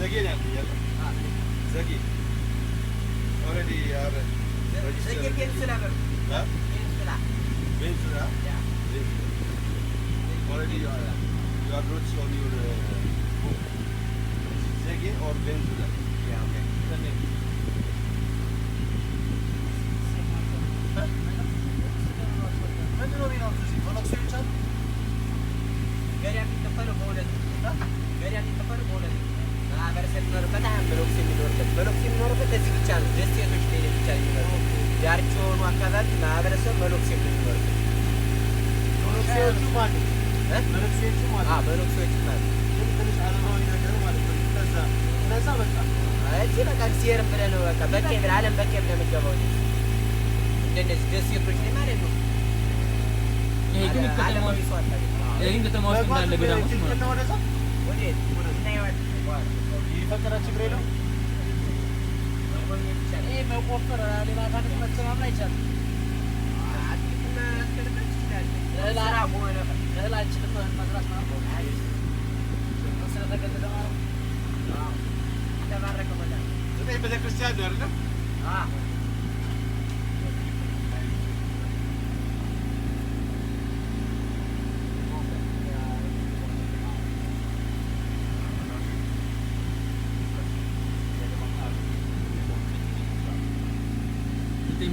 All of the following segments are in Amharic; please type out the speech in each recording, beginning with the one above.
Zagi already are registered. Zagi Peninsula. Peninsula? Yeah. Already you are roots on your book. Zagi or Peninsula? Yeah, okay. The name. ምንድነው ሚናው እዚህ ፎሎክስ ይቻላል ገሪያ የሚከፈለው በሁለት ማህበረሰብ የሚኖርበት በሎክስ የሚኖርበት እዚህ ብቻ ነው። ደሴቶች ላይ ብቻ የሚኖርበት ዳርቻ የሆኑ አካባቢ ማህበረሰብ በሎክስ የሚኖርበት ፎሎክሶቹ ማለት በሎክሶቹ ማለት ትንሽ አለማዊ ነገር ማለት ነው። ከዛ በቃ እዚህ በቃ ሲየርም ብለህ ነው በቃ በቄብር ዓለም በቄብር ነው የምትገባው እንደነዚህ ደሴቶች ላይ ማለት ነው። ይሄ ግን ከተማው እንዳለ ገዳማት ነው። ወዴት ይፈቀዳል ችግር የለውም። ይሄ መቆፈር ለማታከት መተማመን አይቻልም። እህላችንም መዝራት ማለት ነው። ስለተገደደ ማለት ነው። ተባረከ ማለት ነው። ዘጠኝ ቤተክርስቲያን ነው አይደል?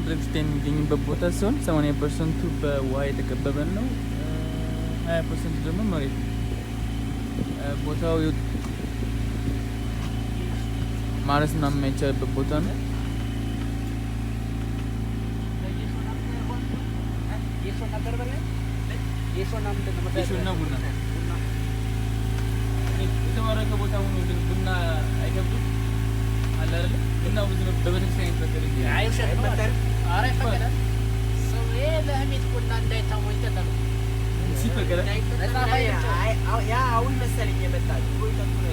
ቤተክርስቲያን የሚገኝበት ቦታ ሲሆን 80% በውሃ የተከበበ ነው። 20% ደግሞ መሬት ነው። ቦታው ማረስ ምናምን የማይቻልበት ቦታ ነው። የሾና ቡና የተባረከ ቦታ ሆኖ ግን ቡና አይከብድም አለ አይደል? ቡና ብዙ በቤተክርስቲያን ይፈቀዳል። ኧረ ይፈቀዳል። ሰው ለህሜት ቡና እንዳይታወቅ ይጠጣል። ሲፈቀዳል ያ አሁን መሰለኝ የመጣው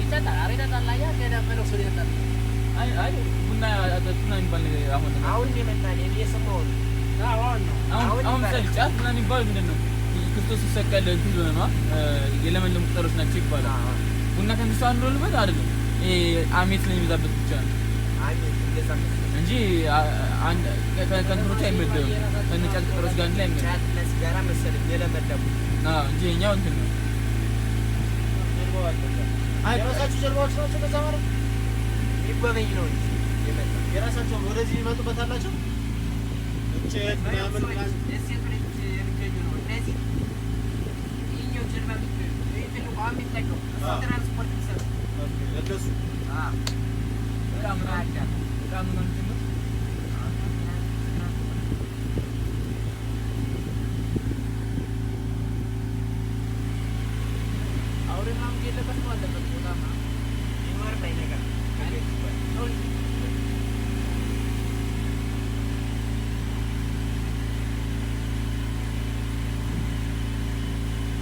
ይጠጣል። ኧረ ይጠጣል። ያ ገና መነኩሴ ይጠጣል። አይ ቡና አጠጡና የሚባል ነገር አሁን የመጣል የሰማው አሁን ጫት ምናምን የሚባለው ምንድን ነው? ክርስቶስ ሲሰቀል እንትን ሆነ ነው የለመለሙ ቅጠሎች ናቸው ይባላል። ቡና ከእነሱ አንዱ ልበት አይደለም። ይሄ አሜት ስለሚበዛበት ብቻ ነው እንጂ ከእንትኖች አይመደብም። ከነጫት ቅጠሎች ጋር ላይ አይመደብም እንጂ የእኛው እንትን ነው። ራሳቸው ጀልባዎች ናቸው ከዛ ማለት የሚጎበኝ ነው እንጂ የራሳቸው ወደዚህ ይመጡበት አላቸው እንጨት ምናምን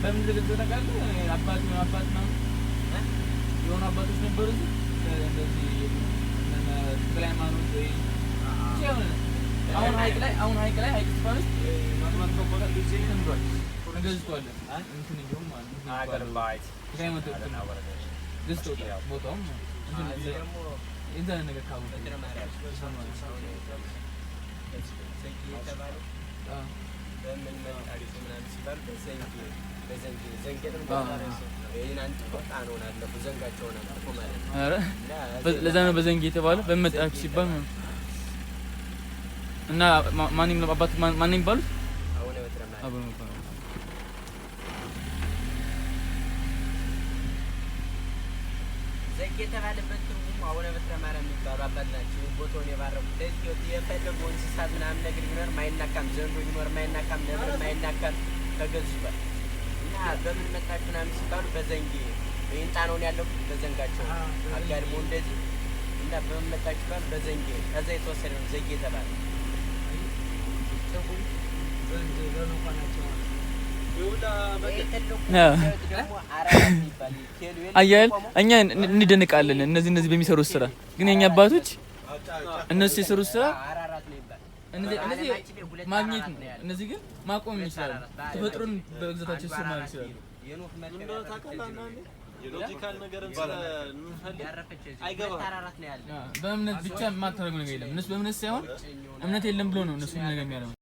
በምን ልግል ተቃለ አባት ነው የሆነ አባቶች ነበሩ እንደዚህ ሃይማኖት ወይ አሁን ሀይቅ ላይ ሀይቅ ስፋንስ ማጥማት ከቦታ ጊዜ እንዷል ነገዝቷል እንትን ይሁን ማለት ነው አገር ባይት ከመቶ ነው ግስቶታ ቦታው እንትን ነገር ካው በምን መጣሪት ምናምን ሲባል በዘንጌልም አንተ ቆጣ ነው አለፉ ዘንጋቸው ነው ማለት ነው። አረ ለዛ ነው በዘንጌ የተባለው በመጣች ሲባል ነው። እና ማንንም አባት ማንንም ይባሉት አሁን በትረማ ዘንጌ የተባለበት ትርጉሙ አሁን በትረማራ የሚባሉ አባት ናቸው። ቦታውን የባረኩት ለዚህ የፈለጉ እንስሳት ምናምን ነገር ይኖር ማይናካም ዘንዶ ይኖር ማይናካም ነብር ማይናካም ተገዝቷል። እና በምን መጣችሁ ምናምን ሲባሉ በዘንጌ በእንጣኖን ያለው በዘንጋቸው አጋድሞ እንደዚህ እና በምን መጣችሁ ባል በዘንጌ ከዛ የተወሰነ ነው ዘንጌ ተባለ። ዘንጌ ለነቆናቸው አያል እኛ እንደነቃለን እነዚህ በሚሰሩት ስራ ግን የኛ አባቶች እነሱ የሰሩት ስራ እነዚህ ማግኘት ነው። እነዚህ ግን ማቆም ይችላሉ። ተፈጥሮን በግዛታቸው ስር ማለት ይችላሉ። የሎጂካል ነገርን ስለምንፈልግ አይገባም። ተራራት ነው ያለ በእምነት ብቻ የማታደርገው ነገር የለም። እነሱ በእምነት ሳይሆን እምነት የለም ብሎ ነው እነሱ ነገር የሚያደርጉት።